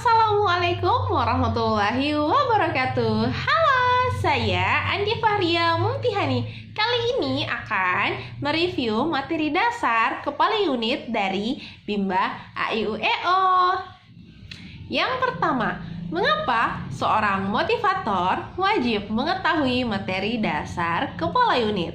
Assalamualaikum warahmatullahi wabarakatuh. Halo, saya Andi Fahria Mumtihani. Kali ini akan mereview materi dasar kepala unit dari Bimba A I U E O. Yang pertama, mengapa seorang motivator wajib mengetahui materi dasar kepala unit?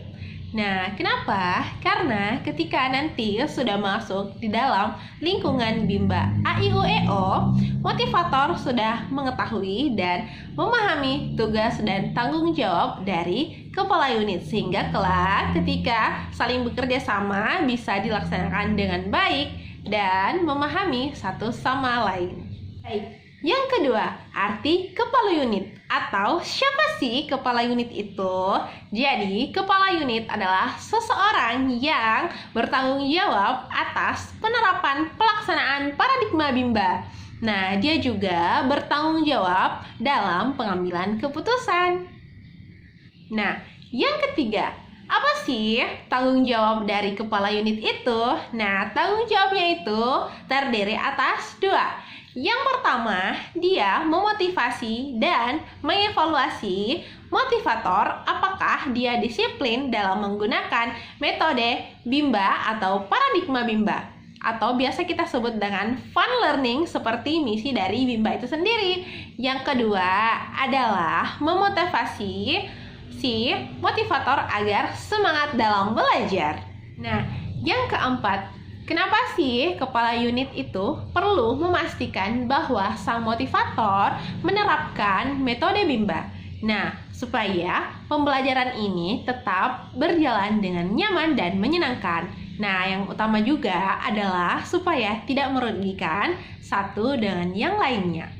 Nah, kenapa? Karena ketika nanti sudah masuk di dalam lingkungan Bimba A I U E O, motivator sudah mengetahui dan memahami tugas dan tanggung jawab dari kepala unit, sehingga kelak ketika saling bekerja sama bisa dilaksanakan dengan baik dan memahami satu sama lain. Baik. Yang kedua, arti kepala unit atau siapa sih kepala unit itu? Jadi, kepala unit adalah seseorang yang bertanggung jawab atas penerapan pelaksanaan paradigma Bimba. Nah, dia juga bertanggung jawab dalam pengambilan keputusan. Nah, yang ketiga, apa sih tanggung jawab dari kepala unit itu? Nah, tanggung jawabnya itu terdiri atas dua. Yang pertama, dia memotivasi dan mengevaluasi motivator apakah dia disiplin dalam menggunakan metode Bimba atau paradigma Bimba, atau biasa kita sebut dengan fun learning seperti misi dari Bimba itu sendiri. Yang kedua adalah memotivasi si motivator agar semangat dalam belajar. Nah, yang keempat, kenapa sih kepala unit itu perlu memastikan bahwa sang motivator menerapkan metode Bimba? Nah, supaya pembelajaran ini tetap berjalan dengan nyaman dan menyenangkan. Nah, yang utama juga adalah supaya tidak merugikan satu dengan yang lainnya.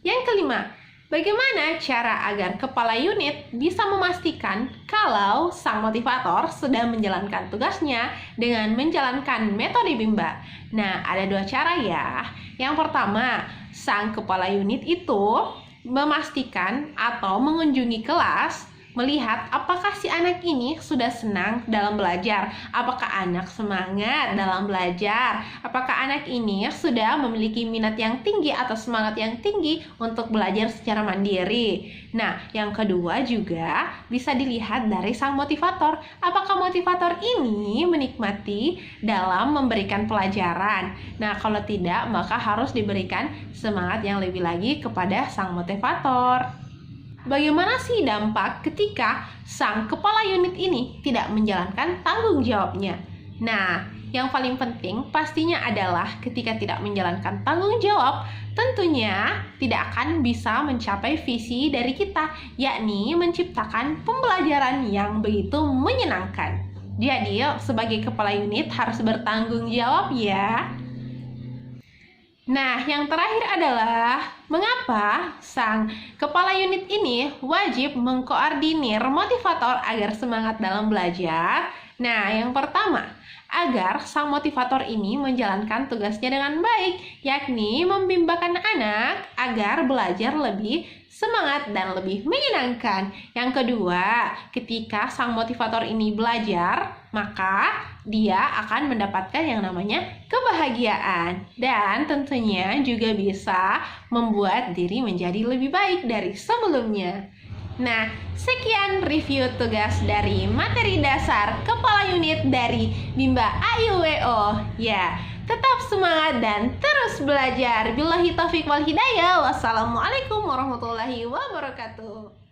Yang kelima, bagaimana cara agar kepala unit bisa memastikan kalau sang motivator sedang menjalankan tugasnya dengan menjalankan metode Bimba? Nah, ada dua cara ya. Yang pertama, sang kepala unit itu memastikan atau mengunjungi kelas, melihat apakah si anak ini sudah senang dalam belajar, apakah anak semangat dalam belajar, apakah anak ini sudah memiliki minat yang tinggi atau semangat yang tinggi untuk belajar secara mandiri. Nah, yang kedua juga bisa dilihat dari sang motivator, apakah motivator ini menikmati dalam memberikan pelajaran. Nah, kalau tidak, maka harus diberikan semangat yang lebih lagi kepada sang motivator. Bagaimana sih dampak ketika sang kepala unit ini tidak menjalankan tanggung jawabnya? Nah, yang paling penting pastinya adalah ketika tidak menjalankan tanggung jawab, tentunya tidak akan bisa mencapai visi dari kita, yakni menciptakan pembelajaran yang begitu menyenangkan. Jadi, sebagai kepala unit harus bertanggung jawab ya. Nah, yang terakhir adalah mengapa sang kepala unit ini wajib mengkoordinir motivator agar semangat dalam belajar? Nah, yang pertama, agar sang motivator ini menjalankan tugasnya dengan baik, yakni membimbakan anak agar belajar lebih semangat dan lebih menyenangkan. Yang kedua, ketika sang motivator ini belajar, maka dia akan mendapatkan yang namanya kebahagiaan. Dan tentunya juga bisa membuat diri menjadi lebih baik dari sebelumnya. Nah, sekian review tugas dari materi dasar kepala unit dari Bimba A I U E O. Ya, tetap semangat dan terus belajar. Billahi taufiq wal hidayah. Wassalamualaikum warahmatullahi wabarakatuh.